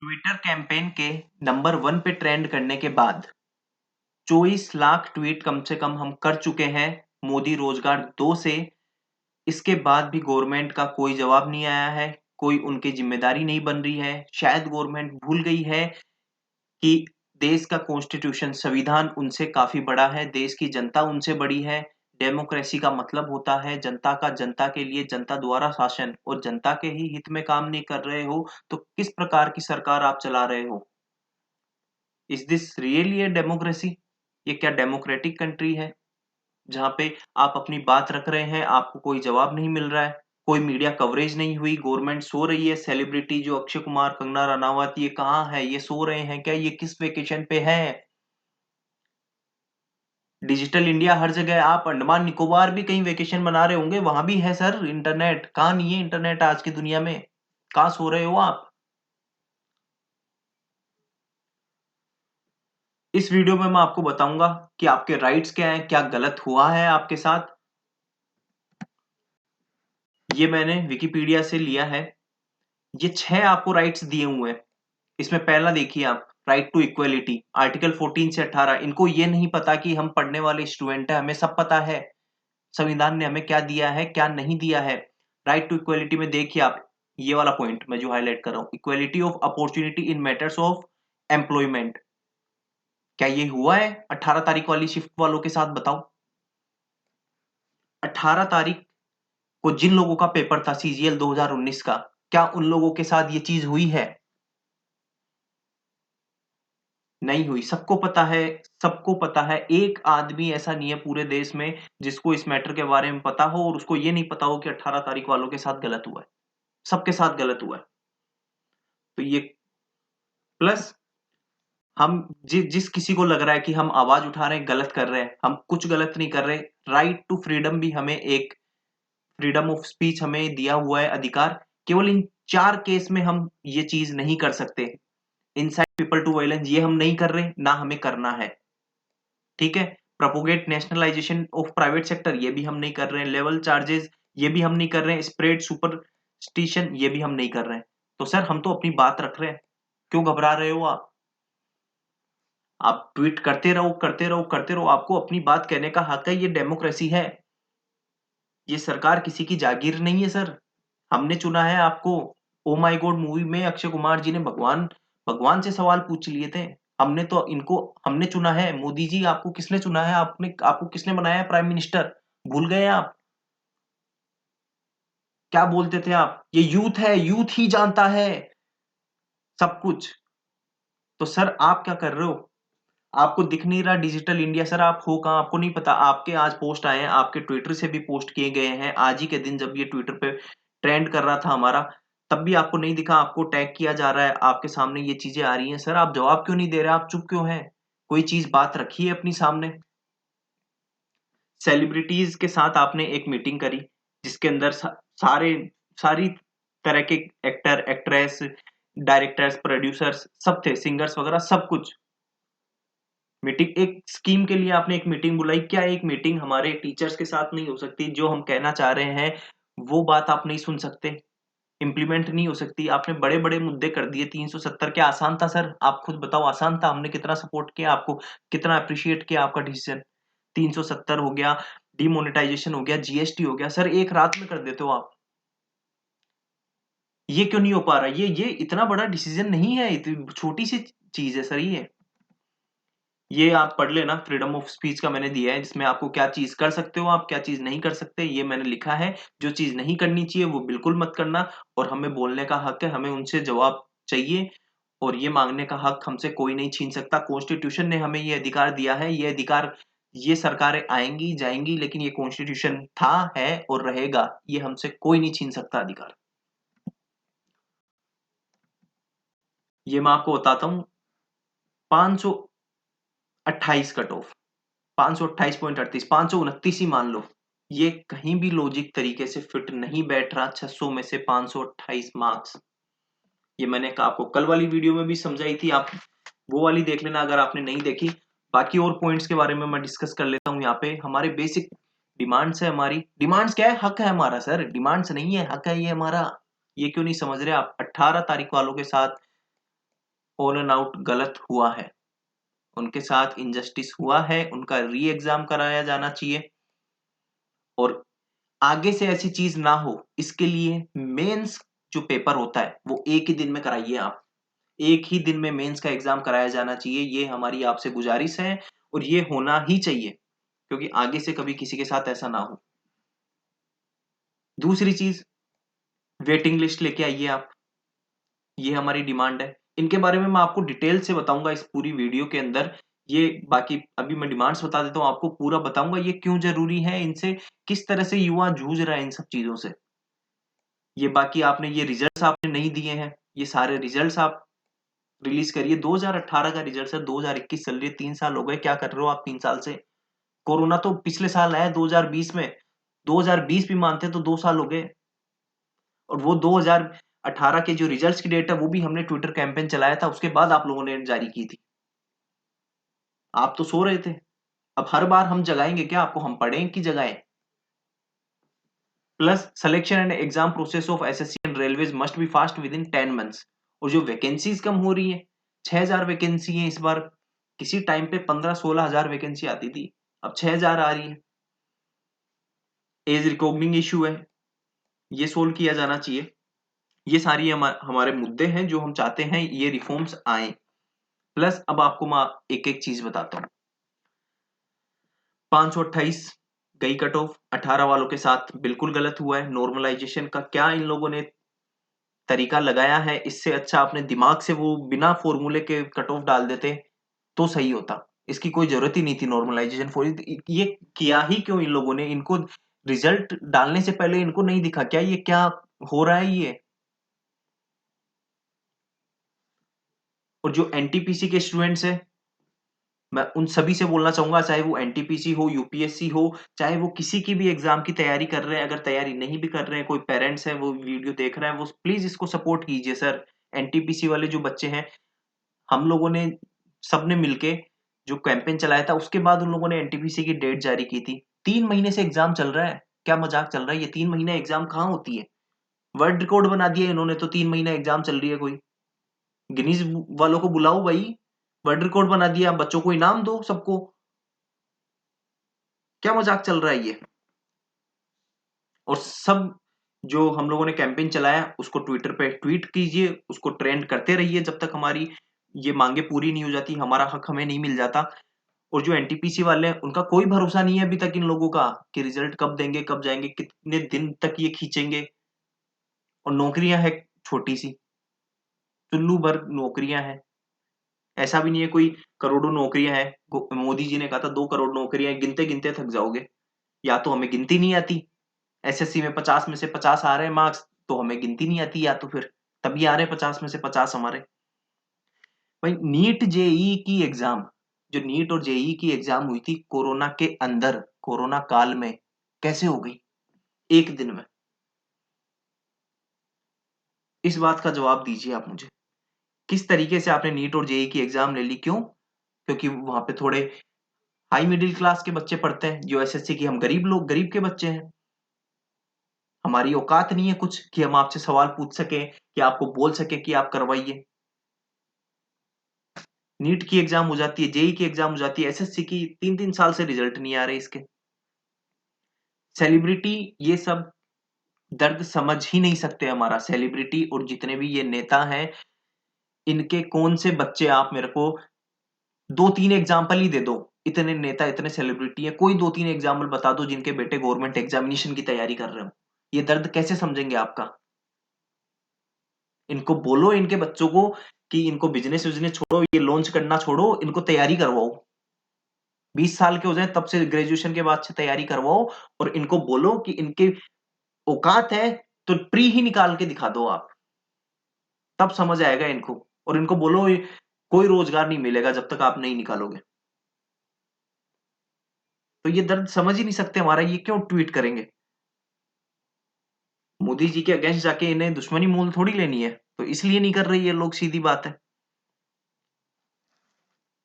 Twitter campaign के number 1 पे trend करने के बाद 24 लाख ट्वीट कम से कम हम कर चुके हैं मोदी रोजगार 2 से। इसके बाद भी गवर्नमेंट का कोई जवाब नहीं आया है, कोई उनकी जिम्मेदारी नहीं बन रही है। शायद गवर्नमेंट भूल गई है कि देश का कॉन्स्टिट्यूशन संविधान उनसे काफी बड़ा है, देश की जनता उनसे बड़ी है। डेमोक्रेसी का मतलब होता है जनता का, जनता के लिए, जनता द्वारा शासन, और जनता के ही हित में काम नहीं कर रहे हो तो किस प्रकार की सरकार आप चला रहे हो? Is this really a democracy? ये क्या डेमोक्रेटिक कंट्री है जहां पे आप अपनी बात रख रहे हैं, आपको कोई जवाब नहीं मिल रहा है, कोई मीडिया कवरेज नहीं हुई, गवर्नमेंट सो रही है? सेलिब्रिटी जो अक्षय कुमार, कंगना रनावत, ये कहाँ है? ये सो रहे हैं क्या? ये किस वेकेशन पे है? डिजिटल इंडिया हर जगह है। आप अंडमान निकोबार भी कहीं वेकेशन मना रहे होंगे, वहां भी है सर इंटरनेट। कहाँ नहीं है इंटरनेट आज की दुनिया में? कहाँ सो रहे हो आप? इस वीडियो में मैं आपको बताऊंगा कि आपके राइट्स क्या हैं, क्या गलत हुआ है आपके साथ। ये मैंने विकिपीडिया से लिया है। ये 6 आपको राइट्स दिए हुए हैं। इसमें पहला देखिए आप, राइट टू इक्वलिटी, आर्टिकल 14 से 18। इनको ये नहीं पता कि हम पढ़ने वाले स्टूडेंट हैं, हमें सब पता है संविधान ने हमें क्या दिया है, क्या नहीं दिया है। राइट टू इक्वलिटी में देखिए आप, ये वाला पॉइंट मैं जो हाईलाइट कर रहा हूं, equality of opportunity in matters of employment. क्या ये हुआ है 18 तारीख वाली शिफ्ट वालों के साथ? बताओ। 18 तारीख को जिन लोगों का पेपर था सीजीएल 2019 का, क्या उन लोगों के साथ ये चीज हुई है? नहीं हुई। सबको पता है, सबको पता है। एक आदमी ऐसा नहीं है पूरे देश में जिसको इस मैटर के बारे में पता हो और उसको ये नहीं पता हो कि 18 तारीख वालों के साथ गलत हुआ है। सबके साथ गलत हुआ है। तो ये प्लस, हम जिस किसी को लग रहा है कि हम आवाज उठा रहे हैं, गलत कर रहे हैं, हम कुछ गलत नहीं कर रहे। राइट टू फ्रीडम भी हमें एक, फ्रीडम ऑफ स्पीच हमें दिया हुआ है अधिकार। केवल इन 4 केस में हम ये चीज नहीं कर सकते। इनसाइड पीपल टू वायलेंस ये हम नहीं कर रहे, ना हमें करना है। ठीक है। Propagate nationalisation of private sector ये भी हम नहीं कर रहे हैं। लेवल चार्जेस ये भी हम नहीं कर रहे हैं। स्प्रेड सुपरस्टिशन ये भी हम नहीं कर रहे हैं। तो सर हम तो अपनी बात रख रहे हैं, क्यों घबरा रहे हो आप? आप ट्वीट करते रहो, करते रहो, करते रहो। आपको अपनी बात कहने का हक है, ये डेमोक्रेसी है। ये सरकार किसी की जागीर नहीं है सर। हमने चुना है आपको। ओ माय गॉड मूवी में अक्षय कुमार जी ने भगवान भगवान से सवाल पूछ लिए थे। हमने तो इनको, हमने चुना है। मोदी जी आपको किसने चुना है? आपने, आपको किसने बनाया है प्राइम मिनिस्टर? भूल गए आप? क्या बोलते थे आप? ये यूथ है, यूथ ही जानता है सब कुछ। तो सर आप क्या कर रहे हो? आपको दिख नहीं रहा डिजिटल इंडिया? सर आप हो कहाँ? आपको नहीं पता? आपके आज पोस्ट आए हैं, आपके ट्विटर से भी पोस्ट किए गए हैं। आज ही के दिन जब ये ट्विटर पे ट्रेंड कर रहा था हमारा, तब भी आपको नहीं दिखा? आपको टैग किया जा रहा है, आपके सामने ये चीजें आ रही हैं। सर आप जवाब क्यों नहीं दे रहे? आप चुप क्यों हैं? कोई चीज बात रखिए अपनी सामने। सेलिब्रिटीज के साथ आपने एक मीटिंग करी जिसके अंदर सारे, सारी तरह के एक्टर, एक्ट्रेस, डायरेक्टर्स, प्रोड्यूसर्स सब थे, सिंगर्स वगैरह सब कुछ। मीटिंग, एक स्कीम के लिए आपने एक मीटिंग बुलाई। क्या एक मीटिंग हमारे टीचर्स के साथ नहीं हो सकती? जो हम कहना चाह रहे हैं वो बात आप नहीं सुन सकते? इंप्लीमेंट नहीं हो सकती? आपने बड़े बड़े मुद्दे कर दिए। 370 क्या आसान था सर? आप खुद बताओ, आसान था? हमने कितना सपोर्ट किया आपको, कितना अप्रिशिएट किया आपका डिसीजन। 370 हो गया, डिमोनेटाइजेशन हो गया, जीएसटी हो गया। सर एक रात में कर देते हो आप। ये क्यों नहीं हो पा रहा? ये इतना बड़ा डिसीजन नहीं है, इतनी छोटी सी चीज है सर ये आप पढ़ लेना। फ्रीडम ऑफ स्पीच का मैंने दिया है जिसमें आपको क्या चीज कर सकते हो, आप क्या चीज नहीं कर सकते, ये मैंने लिखा है। जो चीज नहीं करनी चाहिए वो बिल्कुल मत करना। और हमें बोलने का हक है, हमें उनसे जवाब चाहिए। और ये मांगने का हक हमसे कोई नहीं छीन सकता। कॉन्स्टिट्यूशन ने हमें ये अधिकार दिया है। ये अधिकार, ये सरकारें आएंगी जाएंगी, लेकिन ये कॉन्स्टिट्यूशन था, है और रहेगा। ये हमसे कोई नहीं छीन सकता अधिकार। ये मैं आपको बताता हूँ। 528 कट ऑफ, 528.38, 529 ही मान लो। ये कहीं भी लॉजिक तरीके से फिट नहीं बैठ रहा। 600 में से 528 मार्क्स। ये मैंने आपको कल वाली वीडियो में भी समझाई थी, आप वो वाली देख लेना अगर आपने नहीं देखी। बाकी और पॉइंट्स के बारे में मैं डिस्कस कर लेता हूँ यहाँ पे। हमारे बेसिक डिमांड्स है। हमारी डिमांड्स क्या है? हक है हमारा सर, डिमांड्स नहीं है, हक है ये हमारा। ये क्यों नहीं समझ रहे आप? 18 तारीख वालों के साथ ऑन एंड आउट गलत हुआ है, उनके साथ इनजस्टिस हुआ है, उनका री एग्जाम कराया जाना चाहिए और आगे से ऐसी चीज ना हो इसके लिए मेंस जो पेपर होता है वो एक ही दिन में कराइए आप। एक ही दिन में मेंस का एग्जाम कराया जाना चाहिए, ये हमारी आपसे गुजारिश है और ये होना ही चाहिए क्योंकि आगे से कभी किसी के साथ ऐसा ना हो। दूसरी चीज, वेटिंग लिस्ट लेके आइए आप, ये हमारी डिमांड है। इनके बारे में मैं आपको डिटेल से बताऊंगा इस पूरी वीडियो के अंदर। ये बाकी अभी मैं डिमांड्स बता देता हूँ, आपको पूरा बताऊंगा ये क्यों जरूरी है, इनसे किस तरह से युवा जूझ रहा है इन सब चीजों से। ये बाकी आपने ये रिजल्ट्स आपने नहीं दिए हैं, ये सारे रिजल्ट्स आप रिलीज करिए। 2018 का रिजल्ट है, 2021 चल रही है, 3 साल हो गए, क्या कर रहे हो आप 3 साल से? कोरोना तो पिछले साल आया 2020 में, 2020 भी मानते तो 2 साल हो गए। और वो 2018 के जो रिजल्ट्स की डेट है वो भी हमने ट्विटर कैंपेन चलाया था, उसके बाद आप लोगों ने जारी की थी। आप तो सो रहे थे। अब हर बार हम जगाएंगे क्या आपको? हम पढ़ें कि जगाएं? Plus selection and exam process of SSC and railways must be fast within 10 months. और जो वैकेंसीज कम हो रही है, 6000 वैकेंसी है इस बार, किसी टाइम पे 15-16 हजार वैकेंसी आती थी, अब 6000 आ रही है। एज रिकॉग्निंग इशू है, ये सोल्व किया जाना चाहिए। ये सारी हमारे मुद्दे हैं जो हम चाहते हैं ये रिफॉर्म्स आए। प्लस अब आपको मैं एक एक चीज बताता हूँ। 528 गई कट ऑफ, 18 वालों के साथ बिल्कुल गलत हुआ है। नॉर्मलाइजेशन का क्या इन लोगों ने तरीका लगाया है, इससे अच्छा अपने दिमाग से वो बिना फॉर्मूले के कट ऑफ डाल देते तो सही होता। इसकी कोई जरूरत ही नहीं थी नॉर्मलाइजेशन फॉर। ये किया ही क्यों इन लोगों ने? इनको रिजल्ट डालने से पहले इनको नहीं दिखा क्या ये क्या हो रहा है ये? और जो एनटीपीसी के स्टूडेंट्स हैं, मैं उन सभी से बोलना चाहूंगा, चाहे वो एनटीपीसी हो, यूपीएससी हो, चाहे वो किसी की भी एग्जाम की तैयारी कर रहे हैं, अगर तैयारी नहीं भी कर रहे हैं, कोई पेरेंट्स है वो वीडियो देख रहा है, वो प्लीज इसको सपोर्ट कीजिए सर। एनटीपीसी वाले जो बच्चे हैं, हम लोगों ने सबने मिलके जो कैंपेन चलाया था उसके बाद उन लोगों ने एनटीपीसी की डेट जारी की थी। 3 महीने से एग्जाम चल रहा है, क्या मजाक चल रहा है? ये 3 महीने एग्जाम कहाँ होती है? वर्ल्ड रिकॉर्ड बना दिया इन्होंने तो, 3 महीने एग्जाम चल रही है कोई। गिनीज वालों को बुलाओ भाई, वर्ल्ड रिकॉर्ड बना दिया, बच्चों को इनाम दो सबको। क्या मजाक चल रहा है ये? और सब जो हम लोगों ने कैंपेन चलाया उसको ट्विटर पे ट्वीट कीजिए, उसको ट्रेंड करते रहिए जब तक हमारी ये मांगे पूरी नहीं हो जाती, हमारा हक हमें नहीं मिल जाता। और जो एनटीपीसी वाले हैं उनका कोई भरोसा नहीं है अभी तक इन लोगों का कि रिजल्ट कब देंगे, कब जाएंगे, कितने दिन तक ये खींचेंगे। और नौकरियां है छोटी सी, चुल्लू भर नौकरियां हैं, ऐसा भी नहीं है कोई करोड़ों नौकरियां हैं। मोदी जी ने कहा था 2 करोड़ नौकरियां, गिनते गिनते थक जाओगे। या तो हमें गिनती नहीं आती, एसएससी में 50 में से 50 आ रहे हैं मार्क्स, तो हमें गिनती नहीं आती, या तो फिर तभी आ रहे हैं 50 में से 50 हमारे। भाई नीट जेई की एग्जाम, जो नीट और जेई की एग्जाम हुई थी कोरोना के अंदर, कोरोना काल में, कैसे हो गई एक दिन में? इस बात का जवाब दीजिए आप मुझे। किस तरीके से आपने नीट और जेई की एग्जाम ले ली? क्यों? क्योंकि वहां पे थोड़े हाई मिडिल क्लास के बच्चे पढ़ते हैं, जो एसएससी की, हम गरीब लोग, गरीब के बच्चे हैं। हमारी औकात नहीं है कुछ कि हम आपसे सवाल पूछ सके, कि आपको बोल सके कि आप करवाइए। नीट की एग्जाम हो जाती है, जेई की एग्जाम हो जाती है, एसएससी की 3-3 साल से रिजल्ट नहीं आ रहे इसके। सेलिब्रिटी ये सब दर्द समझ ही नहीं सकते हमारा। सेलिब्रिटी और जितने भी ये नेता हैं, इनके कौन से बच्चे, आप मेरे को 2-3 एग्जाम्पल ही दे दो। इतने नेता, इतने सेलिब्रिटी है, कोई 2-3 एग्जाम्पल बता दो जिनके बेटे गवर्नमेंट एग्जामिनेशन की तैयारी कर रहे हो। ये दर्द कैसे समझेंगे आपका? इनको बोलो, इनके बच्चों को, कि इनको बिजनेस बिजनेस छोड़ो, ये लॉन्च करना छोड़ो, इनको तैयारी करवाओ। 20 साल के हो जाए तब से, ग्रेजुएशन के बाद से तैयारी करवाओ। और इनको बोलो कि इनके औकात है तो प्री ही निकाल के दिखा दो आप, तब समझ आएगा इनको। और इनको बोलो कोई रोजगार नहीं मिलेगा जब तक आप नहीं निकालोगे। तो ये दर्द समझ ही नहीं सकते हमारा, ये क्यों ट्वीट करेंगे? मोदी जी के अगेंस्ट जाके इन्हें दुश्मनी मोल थोड़ी लेनी है, तो इसलिए नहीं कर रही है लोग, सीधी बात है।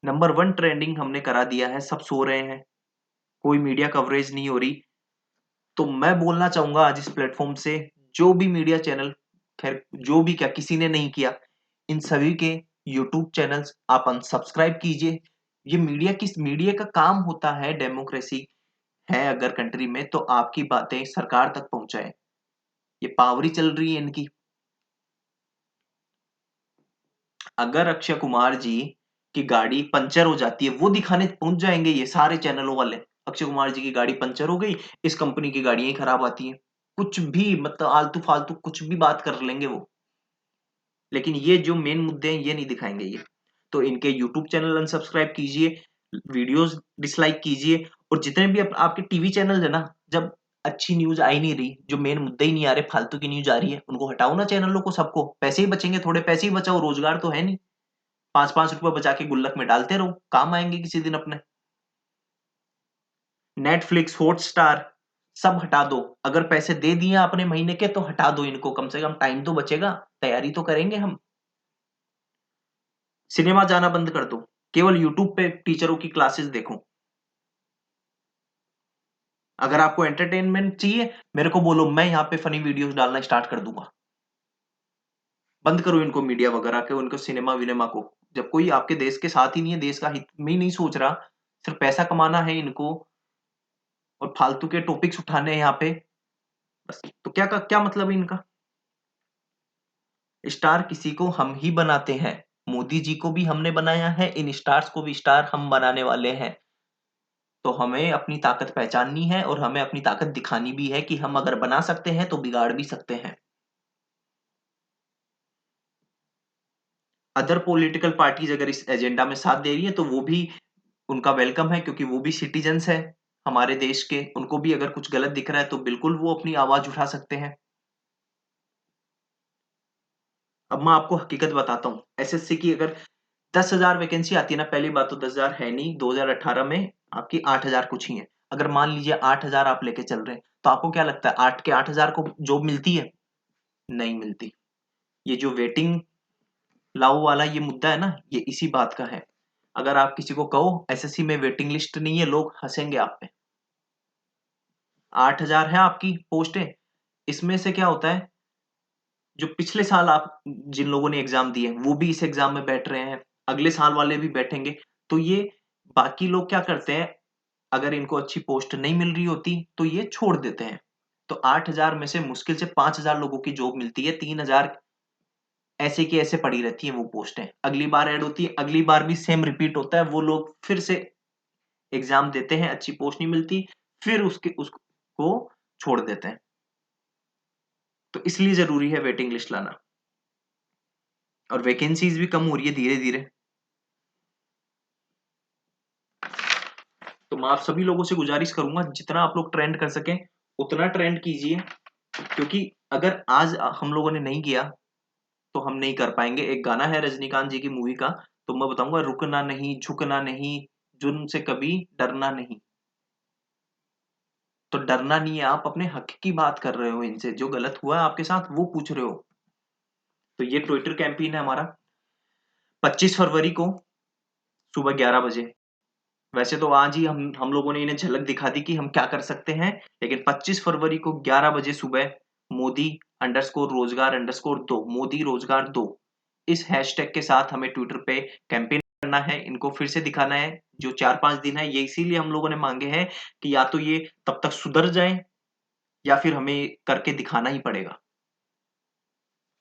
नंबर 1 ट्रेंडिंग हमने करा दिया है, सब सो रहे हैं, कोई मीडिया कवरेज नहीं हो रही। तो मैं बोलना चाहूंगा आज इस प्लेटफॉर्म से, जो भी मीडिया चैनल, खैर जो भी, क्या किसी ने नहीं किया, इन सभी के यूट्यूब चैनल्स आप अनसब्सक्राइब कीजिए। ये मीडिया का काम होता है, डेमोक्रेसी है अगर कंट्री में, तो आपकी बातें सरकार तक पहुंचाए। ये पावर ही चल रही है इनकी। अगर अक्षय कुमार जी की गाड़ी पंचर हो जाती है, वो दिखाने पहुंच जाएंगे ये सारे चैनलों वाले, अक्षय कुमार जी की गाड़ी पंचर हो गई, इस कंपनी की गाड़ियां ही खराब आती हैं, कुछ भी मतलब आलतू फालतू कुछ भी बात कर लेंगे वो। लेकिन ये जो मेन मुद्दे हैं ये नहीं दिखाएंगे ये। तो इनके यूट्यूब चैनल अनसब्सक्राइब कीजिए, वीडियोस डिसलाइक कीजिए, और जितने भी आपके टीवी चैनल है ना, जब अच्छी न्यूज आ ही नहीं रही, जो मेन मुद्दे ही नहीं आ रहे, फालतू की न्यूज आ रही है, उनको हटाओ ना चैनलों को, सबको पैसे ही बचेंगे, थोड़े पैसे ही बचाओ, रोजगार तो है नहीं। 5-5 रुपए बचा के गुल्लक में डालते रहो, काम आएंगे किसी दिन अपने। नेटफ्लिक्स, हॉटस्टार सब हटा दो। अगर पैसे दे दिए आपने महीने के तो हटा दो इनको, कम से कम टाइम तो बचेगा, तैयारी तो करेंगे हम। सिनेमा जाना बंद कर दो, केवल यूट्यूब पे टीचरों की क्लासेस देखो। अगर आपको एंटरटेनमेंट चाहिए, मेरे को बोलो, मैं यहाँ पे फनी वीडियोस डालना स्टार्ट कर दूंगा। बंद करो इनको, मीडिया वगैरह के, उनको सिनेमा विनेमा को। जब कोई आपके देश के साथ ही नहीं है, देश का हित में ही नहीं सोच रहा, सिर्फ पैसा कमाना है इनको और फालतू के टॉपिक्स उठाने हैं यहाँ पे, बस, तो क्या मतलब है इनका। स्टार किसी को हम ही बनाते हैं, मोदी जी को भी हमने बनाया है, इन स्टार्स को भी स्टार हम बनाने वाले हैं। तो हमें अपनी ताकत पहचाननी है और हमें अपनी ताकत दिखानी भी है कि हम अगर बना सकते हैं तो बिगाड़ भी सकते हैं। अदर पॉलिटिकल पार्टीज अगर इस एजेंडा में साथ दे रही है तो वो भी उनका वेलकम है, क्योंकि वो भी सिटीजन्स है हमारे देश के। उनको भी अगर कुछ गलत दिख रहा है तो बिल्कुल वो अपनी आवाज उठा सकते हैं। अब मैं आपको हकीकत बताता हूँ, एसएससी की अगर 10,000 वैकेंसी आती है ना, पहली बात तो 10,000 है नहीं, 2018 में आपकी 8,000 कुछ ही है। अगर मान लीजिए 8,000 आप लेके चल रहे हैं, तो आपको क्या लगता है 8 के 8,000 को जॉब मिलती है? नहीं मिलती। ये जो वेटिंग लाओ वाला ये मुद्दा है ना, ये इसी बात का है। अगर आप किसी को कहो एसएससी में वेटिंग लिस्ट नहीं है, लोग हंसेंगे आप पे। 8,000 है आपकी पोस्टें, इसमें से क्या होता है, जो पिछले साल आप जिन लोगों ने एग्जाम दिए वो भी इस एग्जाम में बैठ रहे हैं, अगले साल वाले भी बैठेंगे। तो ये बाकी लोग क्या करते हैं, अगर इनको अच्छी पोस्ट नहीं मिल रही होती तो ये छोड़ देते हैं। तो 8,000 में से मुश्किल से 5,000 लोगों की जॉब मिलती है, 3,000 ऐसे की ऐसे पड़ी रहती है वो पोस्टें, अगली बार ऐड होती है, अगली बार भी सेम रिपीट होता है, वो लोग फिर से एग्जाम देते हैं, अच्छी पोस्ट नहीं मिलती, फिर उसको छोड़ देते हैं। तो इसलिए जरूरी है वेटिंग लिस्ट लाना, और वैकेंसीज भी कम हो रही है धीरे धीरे। तो मैं आप सभी लोगों से गुजारिश करूंगा, जितना आप लोग ट्रेंड कर सकें उतना ट्रेंड कीजिए, क्योंकि अगर आज हम लोगों ने नहीं किया तो हम नहीं कर पाएंगे। एक गाना है रजनीकांत जी की मूवी का, तो मैं बताऊंगा, रुकना नहीं, झुकना नहीं, जुर्म से कभी डरना नहीं। तो डरना नहीं है, आप अपने हक की बात कर रहे हो, इनसे जो गलत हुआ है आपके साथ वो पूछ रहे हो। तो ये ट्विटर कैंपेन है हमारा, 25 फरवरी को सुबह 11 बजे। वैसे तो आज ही हम लोगों ने इन्हें झलक दिखा दी कि हम क्या कर सकते हैं, लेकिन 25 फरवरी को 11 बजे सुबह मोदी अंडरस्कोर रोजगार अंडरस्कोर दो, मोदी रोजगार दो, इस हैशटैग के साथ हमें ट्विटर पे कैंपेन करना है, इनको फिर से दिखाना है। जो 4-5 दिन है ये इसीलिए हम लोगों ने मांगे हैं कि या तो ये तब तक सुधर जाए या फिर हमें करके दिखाना ही पड़ेगा।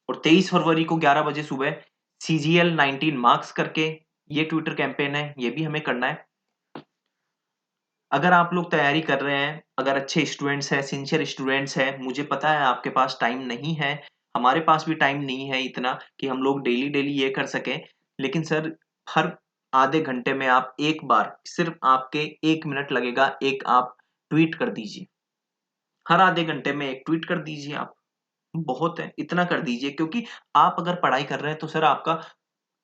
और 23 फरवरी को 11 बजे सुबह CGL 19 मार्क्स करके ये ट्विटर कैंपेन है, ये भी हमें करना है। अगर आप लोग तैयारी कर रहे हैं, अगर अच्छे स्टूडेंट्स हैं, सिंसियर स्टूडेंट्स हैं, मुझे पता है आपके पास टाइम नहीं है, हमारे पास भी टाइम नहीं है इतना कि हम लोग डेली डेली ये कर सकें। लेकिन सर, हर आधे घंटे में आप एक बार, सिर्फ आपके 1 मिनट लगेगा, एक आप ट्वीट कर दीजिए। हर आधे घंटे में एक ट्वीट कर दीजिए आप, बहुत है, इतना कर दीजिए, क्योंकि आप अगर पढ़ाई कर रहे हैं तो सर आपका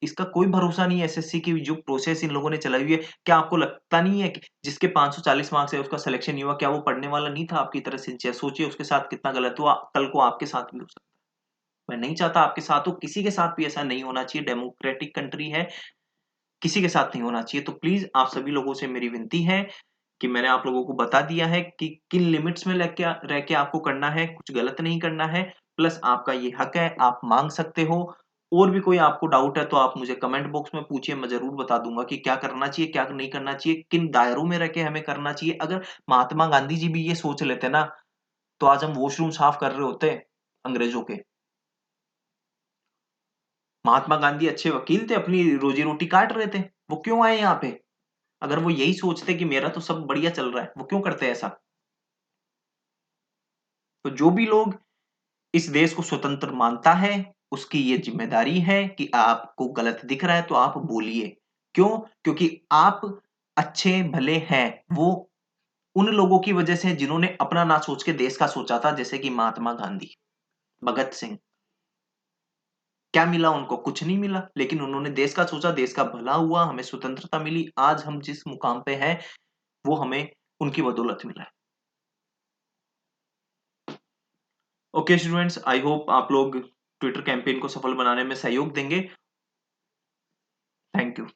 इसका कोई भरोसा नहीं है। एसएससी की जो प्रोसेस इन लोगों ने चलाई हुई है, क्या आपको लगता नहीं है कि जिसके 540 मार्क्स है उसका सिलेक्शन नहीं हुआ, क्या वो पढ़ने वाला नहीं था आपकी तरह सिंसियर? सोचिए उसके साथ कितना गलत हुआ, कल को आपके साथ भी हो सकता है। मैं नहीं चाहता आपके साथ हो, किसी के साथ भी ऐसा नहीं होना चाहिए, डेमोक्रेटिक कंट्री है, किसी के साथ नहीं होना चाहिए। तो प्लीज आप सभी लोगों से मेरी विनती है कि मैंने आप लोगों को बता दिया है कि किन लिमिट्स में लेके रह के आपको करना है, कुछ गलत नहीं करना है, प्लस आपका ये हक है, आप मांग सकते हो। और भी कोई आपको डाउट है तो आप मुझे कमेंट बॉक्स में पूछिए, मैं ज़रूर बता दूँगा कि क्या करना चाहिए, क्या नहीं करना चाहिए, किन दायरों में रह के हमें करना चाहिए। अगर महात्मा गांधी जी भी ये सोच लेते ना, तो आज हम वॉशरूम साफ कर रहे होते अंग्रेजों के। महात्मा गांधी अच्छे वकील थे, अपनी रोजी-रोटी काट रहे थे। वो क्यों आए यहाँ पे? अगर वो यही सोचते कि मेरा तो सब बढ़िया चल रहा है, वो क्यों करते ऐसा? तो जो भी लोग इस देश को स्वतंत्र मानता है, उसकी ये ज़िम्मेदारी है कि आपको गलत दिख रहा है तो आप बोलिए। क्यों? क्योंकि आप अच्छे भले हैं। वो उन लोगों की वजह से जिन्होंने अपना ना सोच के देश का सोचा था, जैसे कि महात्मा गांधी, भगत सिंह। क्या मिला उनको? कुछ नहीं मिला, लेकिन उन्होंने देश का सोचा, देश का भला हुआ, हमें स्वतंत्रता मिली। आज हम जिस मुकाम पे हैं, वो हमें उनकी बदौलत मिला है। ओके स्टूडेंट्स, आई होप आप लोग ट्विटर कैंपेन को सफल बनाने में सहयोग देंगे। Thank you.